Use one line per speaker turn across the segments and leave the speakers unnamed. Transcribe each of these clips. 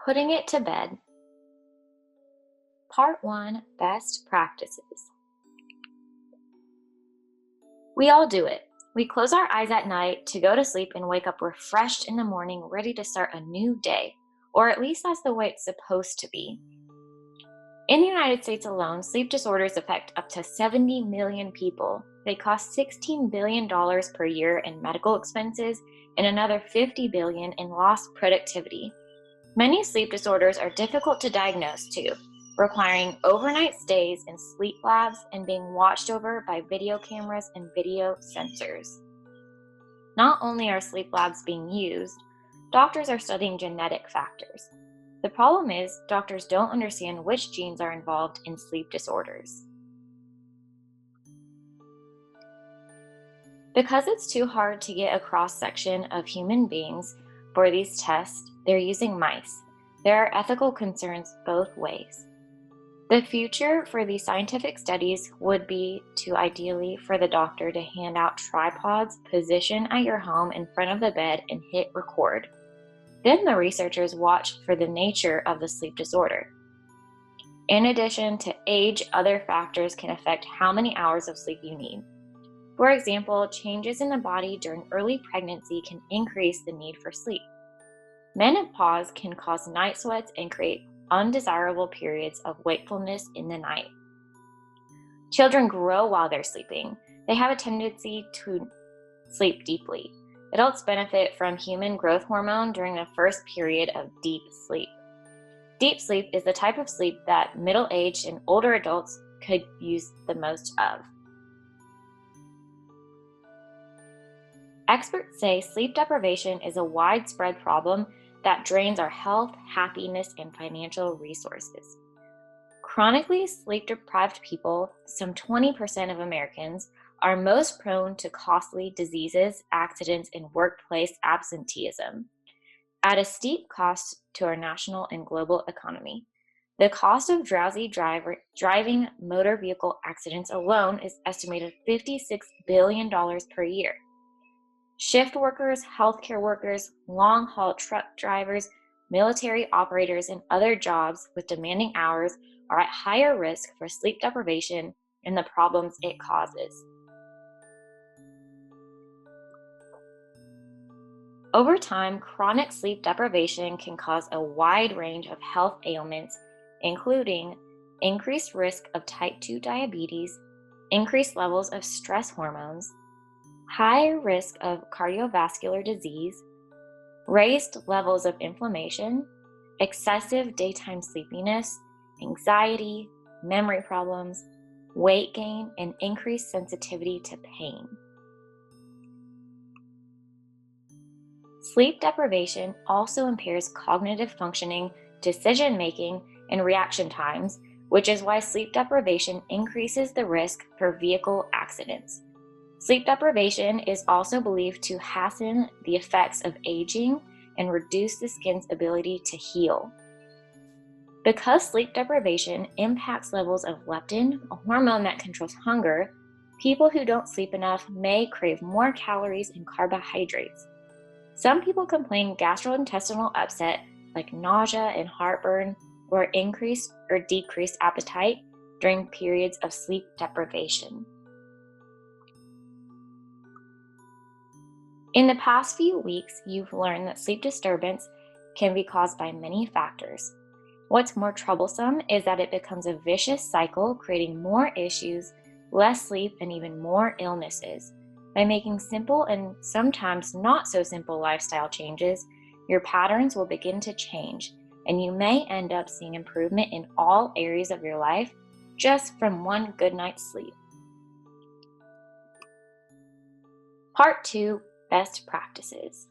Putting it to bed. Part 1, Best Practices. We all do it. We close our eyes at night to go to sleep and wake up refreshed in the morning, ready to start a new day, or at least that's the way it's supposed to be. In the United States alone, sleep disorders affect up to 70 million people. They cost $16 billion per year in medical expenses and another $50 billion in lost productivity. Many sleep disorders are difficult to diagnose too, requiring overnight stays in sleep labs and being watched over by video cameras and video sensors. Not only are sleep labs being used, doctors are studying genetic factors. The problem is, doctors don't understand which genes are involved in sleep disorders. Because it's too hard to get a cross-section of human beings for these tests, they're using mice. There are ethical concerns both ways. The future for these scientific studies would be to ideally for the doctor to hand out tripods, position at your home in front of the bed, and hit record. Then the researchers watch for the nature of the sleep disorder. In addition to age, other factors can affect how many hours of sleep you need. For example, changes in the body during early pregnancy can increase the need for sleep. Menopause can cause night sweats and create undesirable periods of wakefulness in the night. Children grow while they're sleeping. They have a tendency to sleep deeply. Adults benefit from human growth hormone during the first period of deep sleep. Deep sleep is the type of sleep that middle-aged and older adults could use the most of. Experts say sleep deprivation is a widespread problem that drains our health, happiness, and financial resources. Chronically sleep-deprived people, some 20% of Americans, are most prone to costly diseases, accidents, and workplace absenteeism, at a steep cost to our national and global economy. The cost of drowsy driving motor vehicle accidents alone is estimated $56 billion per year. Shift workers, healthcare workers, long-haul truck drivers, military operators, and other jobs with demanding hours are at higher risk for sleep deprivation and the problems it causes. Over time, chronic sleep deprivation can cause a wide range of health ailments, including increased risk of type 2 diabetes, increased levels of stress hormones, high risk of cardiovascular disease, raised levels of inflammation, excessive daytime sleepiness, anxiety, memory problems, weight gain, and increased sensitivity to pain. Sleep deprivation also impairs cognitive functioning, decision-making, and reaction times, which is why sleep deprivation increases the risk for vehicle accidents. Sleep deprivation is also believed to hasten the effects of aging and reduce the skin's ability to heal. Because sleep deprivation impacts levels of leptin, a hormone that controls hunger, people who don't sleep enough may crave more calories and carbohydrates. Some people complain gastrointestinal upset, like nausea and heartburn, or increased or decreased appetite during periods of sleep deprivation. In the past few weeks, you've learned that sleep disturbance can be caused by many factors. What's more troublesome is that it becomes a vicious cycle, creating more issues, less sleep, and even more illnesses. By making simple and sometimes not so simple lifestyle changes, your patterns will begin to change, and you may end up seeing improvement in all areas of your life just from one good night's sleep. Part 2, Best Practices.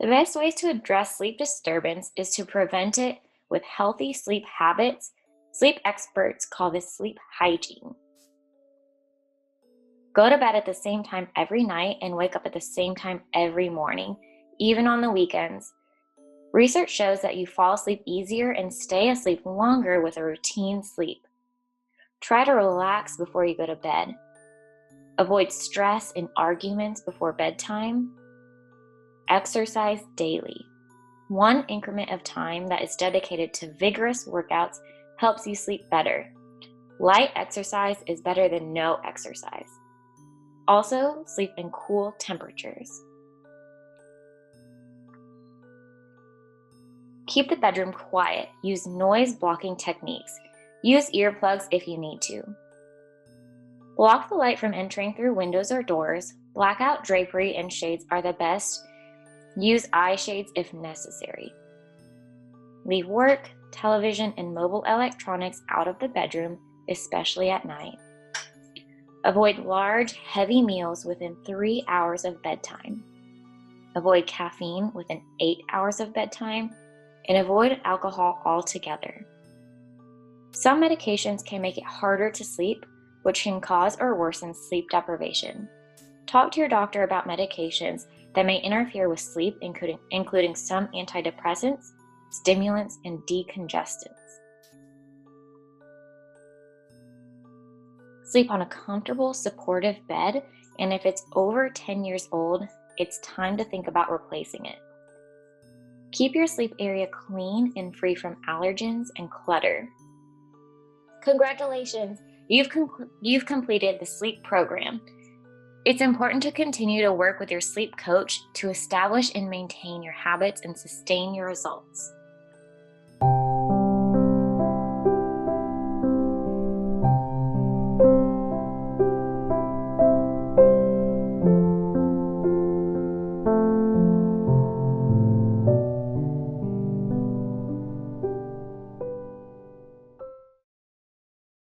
The best ways to address sleep disturbance is to prevent it with healthy sleep habits. Sleep experts call this sleep hygiene. Go to bed at the same time every night and wake up at the same time every morning, even on the weekends. Research shows that you fall asleep easier and stay asleep longer with a routine sleep. Try to relax before you go to bed. Avoid stress and arguments before bedtime. Exercise daily. One increment of time that is dedicated to vigorous workouts helps you sleep better. Light exercise is better than no exercise. Also, sleep in cool temperatures. Keep the bedroom quiet. Use noise blocking techniques. Use earplugs if you need to. Block the light from entering through windows or doors. Blackout drapery and shades are the best. Use eye shades if necessary. Leave work, television, and mobile electronics out of the bedroom, especially at night. Avoid large, heavy meals within 3 hours of bedtime. Avoid caffeine within 8 hours of bedtime, and avoid alcohol altogether. Some medications can make it harder to sleep, which can cause or worsen sleep deprivation. Talk to your doctor about medications that may interfere with sleep, including some antidepressants, stimulants, and decongestants. Sleep on a comfortable, supportive bed, and if it's over 10 years old, it's time to think about replacing it. Keep your sleep area clean and free from allergens and clutter. Congratulations! You've completed the sleep program. It's important to continue to work with your sleep coach to establish and maintain your habits and sustain your results.